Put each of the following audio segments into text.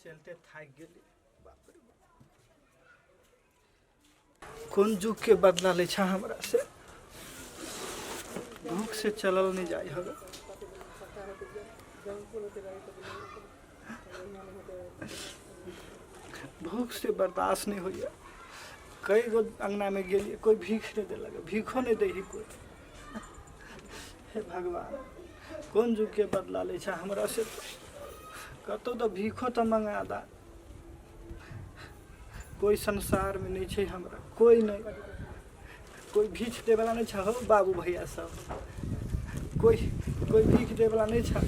चलते थाक गेली। बाप रे बाप, कौन जुग के बदला ले छा हमरा से। भूख से चलल नहीं जाए हवे। भूख से बर्दाश्त नहीं होइए। कई गो अंगना में गेलिए, कोई भीख नहीं दे लगे, भीखो नहीं दे ही कोई। हे भगवान, कौन जुग के बदला ले छा हमरा से। कतो तो भीखो तो मंगा दा। कोई संसार में नहीं छे हमरा, कोई नहीं। कोई भीख दे वाला नहीं छा हो बाबू भैया सब। कोई भीख दे वाला नहीं छा।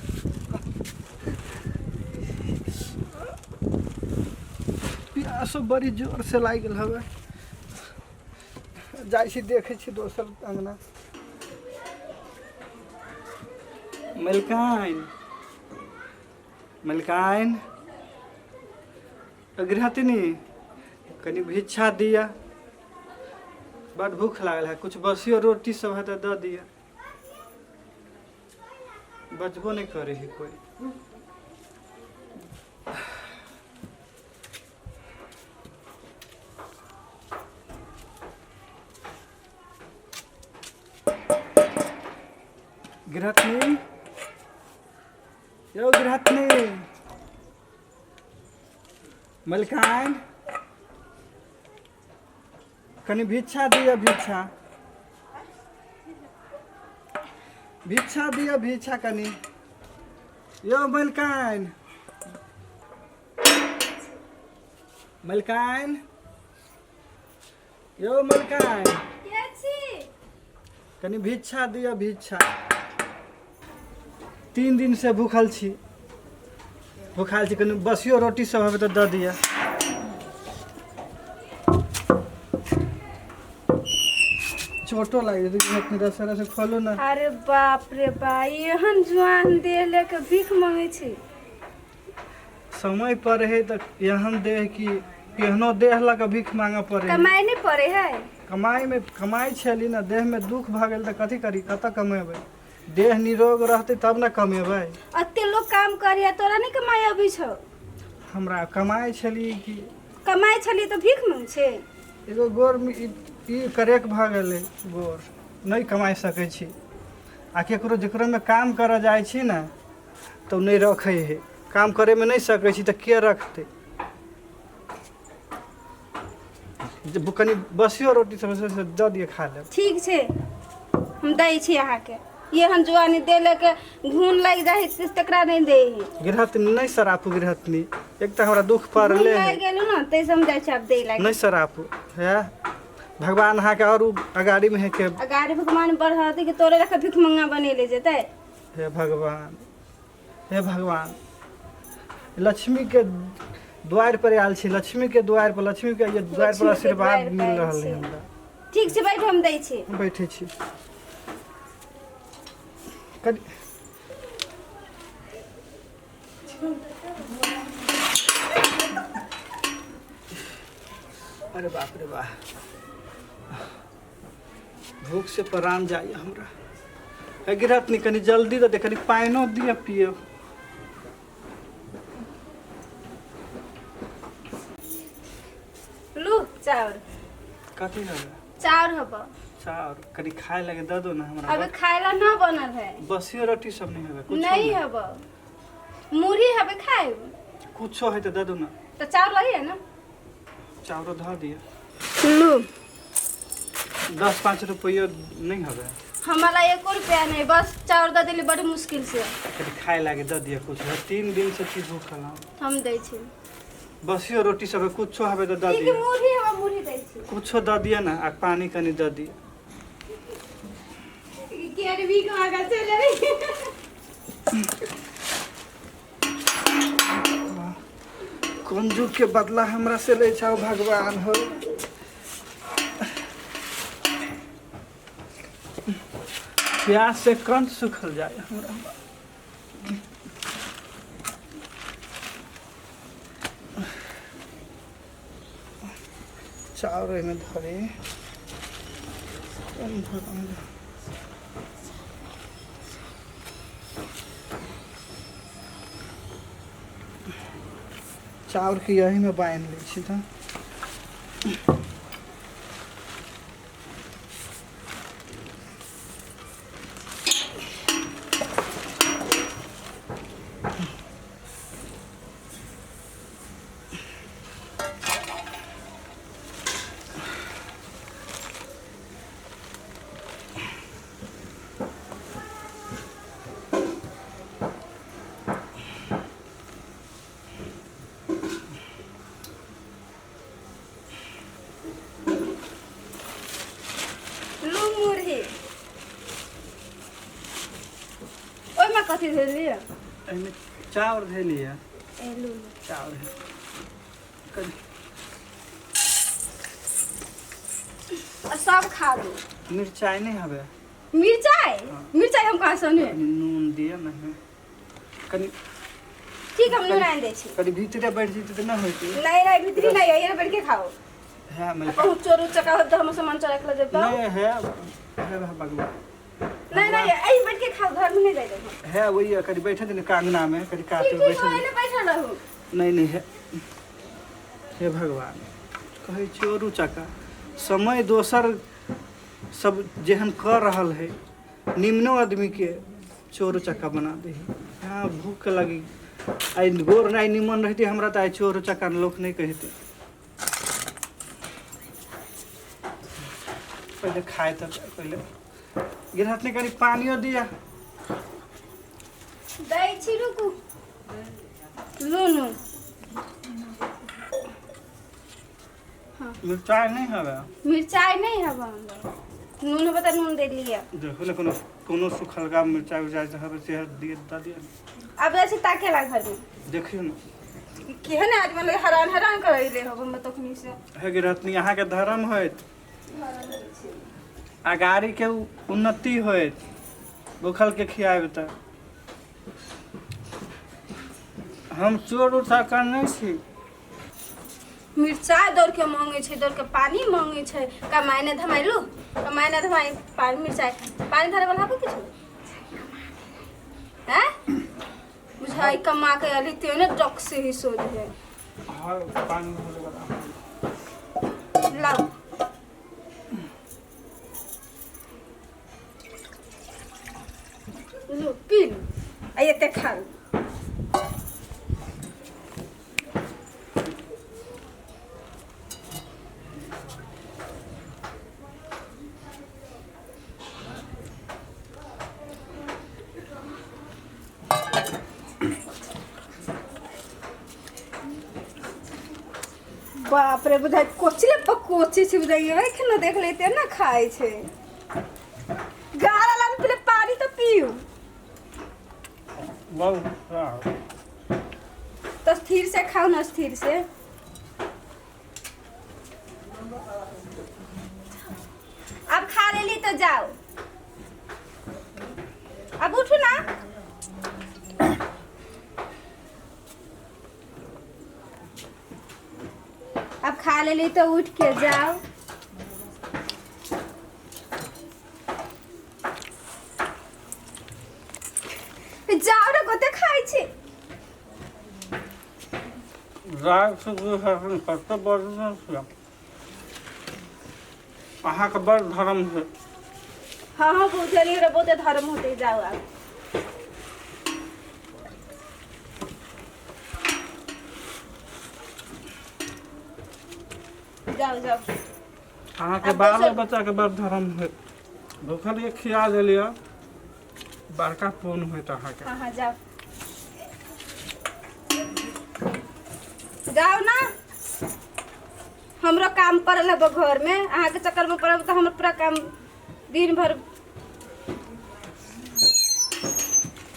प्यासो बड़ी जोर से लाग गेल हवे। जाय छी देखे छी दोसर अंगना। मलकाइन मलकाइन, गृहथिनी कनी भिक्षा दिया। बड़ भूख लागल है, कुछ बसियो रोटी सब है तो दे दिया। बचबो नहीं करे ही कोई। गृहथनी, यो गृहथनी, मलकाइन कनी भिक्षा दिया। भिक्षा दिया, भिक्षा कनी। यो मलकाइन, मलकाइन, यो मलकाइन, कनी भिक्षा दिया, भिक्षा। 3 दिन से भूखल छी। कनी बसियो रोटी सब हवे तो दे दिया। चोटो लगे अपनी रसरा से खोलो ना। अरे बाप रे बा, एहन जुआन देह लेके भीख मांगे छी। समय पर है तो एहन देह की केहनो देह लगा भीख मांगा पड़े। कमाई नहीं पड़े है। कमाई छली ना, देह में दुख भ गेल तो कथी करी, कत कमेबै। देह निरोग रहते तब ना कमेबै। अत्ते लोग काम करिया, तोरा नहीं कमाई अभी छौ। हमरा कमाई छली कि कमाई छली तो भीख मांग छे। एगो गोर में ई करेक भ गेलै, गोर नहीं कमाई सकै छी। आ केकरो जेकरो में काम करे जाय छी ना तो नहीं रखे है। काम करे में नहीं सकै छी तो के रखते। जब कनी बसियो रोटी सब से दे दिए खा ले। ठीक छे, हम दै छी अहाँ के। ये हम जुआनी दे लेके घून लग जाए तकरा नहीं दे ही। गृहस्थनी नहीं सरापू। गृहस्थनी एक तो हमरा दुख पड़ले है। लग गेलो ना ते समझाय छ अब दे लाग। नहीं सरापू है। भगवान हा के और अगाड़ी में है के अगाड़ी भगवान बढ़ाते कि तोरे रख भीख मंगा बने ले जेते। हे भगवान, हे भगवान, लक्ष्मी के द्वार पर आयल छी। लक्ष्मी के द्वार पर, लक्ष्मी के ये द्वार पर आशीर्वाद मिल रहल है हमरा। ठीक से बैठ, हम दै छी। बैठे छी। अरे बाप रे बाप, भूख से प्राण जाए हमरा। गृहस्थनी कनी जल्दी दे, कनी पाइनो दिया पियो। लू चाउर। कथी है? चाउर हबो। चाउर कनी खाए लगे दे दो ना हमरा। अबे खाएला ना बनल है। बसियो रोटी सब नहीं है कुछ नहीं हबो। मुरही हबे खाए कुछो है तो दे दो ना। तो चाउर लही है ना, चाउर धर दिया। लू 10-5 रुपया नहीं हवे। हमारा 1 रुपया नहीं, बस चाउर दे दिली बड़ी मुश्किल से। कनी खाए लगे दे दिया कुछ। 3 दिन से चीज भूखल हूं। हम दै छी। बसियो रोटी सब कुछो हवे तो दे ठीक दिया। मुरही हम मुरही दै छी। कुछो दे दिया ना, आ पानी कनी दे दिया। केर भी आगा चले रे। कौन जुग के बदला हमरा से ले जाओ भगवान हो। प्यास से कंठ सुखल जाए हमरा। चाउर में धरे चाउर के यही में बांध लै छी तो लू मुरही ओहिमे कथी धेलियै एहिमे चाउर धेलिए ए लू चाउर है कनी आ सब खा दू मिरचाई नहीं हवे मिरचाई मिरचाई हम कहाँ सुने कनी नून दिए ना है कनी ठीक हम नून आनि दै छी कनी भीतरे बैठ जेतै तऽ ना होइतै नहीं भीतरी नहीं है ये बैठ के खाओ है मैं कहूँ चोरू चका हो तो हम सामान चोरा के ले जेबो नहीं है भगवान नहीं यही बैठ के खाओ घर में नहीं जाएगा है वही कनी बैठे थे कांगना में कनी काटे ठीक बैठे है बैठा रहू नहीं है हे भगवान कहे चोरू चका समय दोसर सब जेहन कर रहल है निम्नो आदमी के चोरू चक्का बना दे हाँ भूख लगी आई गोर नहीं निमन रहती हमरा तो आई चोरू चक्का लोग नहीं कहते पहले खाए तो पहले गिरहत ने कनी पानियो दिया दै छी रुकू लूनू मिर्चाई नहीं हवे मिरचाई नहीं है नून बता नून दे लिया देखो ले कोनो सुखलगा मिर्चाई उर्चाई से हवे से दिए दा दिया अब ऐसे ताके ला घर में देखियो ना केहन आदमी लगे हैरान करैले हो हम तखनी से है गिरहत यहाँ के धर्म होइत अगाड़ी के उन्नति होइत भूखल के खियाब त हम चोर उठा नहीं छी मिरचाई दौड़ के मांगे छै दौड़ के पानी मांगे छै कमाइने धमाइलू कमाइने धमाइ पानी मिरचाई पानी धरे वाला पे किछु हैं बुझाई कमा के अली तेने जक से ही सोच है हां पानी होले वाला लाओ लो पी आइए ते खा बाप रे बुझाई कोचिले पकोची छी बुझाई है कि ना देख लेते ना खाए छे गाला लान पहले पानी तो पियो बहुत तो स्थिर से खाओ ना स्थिर से अब खा लेली तो जाओ अब उठो ना अब खा लेली तो उठ के जाओ जाओ ना कोते खाई छी राग से जो शासन करते बड़ना से अहाँ के बड़ धर्म है हाँ बुझली रे बहुते धर्म होते जाओ आप जाओ अहाँ के अब बाल दोसर- बच्चा के बड़ धर्म है भूखल के खिया देलिए बड़का पूर्ण होत अहाँ के हाँ जाओ जाओ ना हमरो काम करल है घर में अहाँ के चक्कर में पड़ब तो हमर पूरा काम दिन भर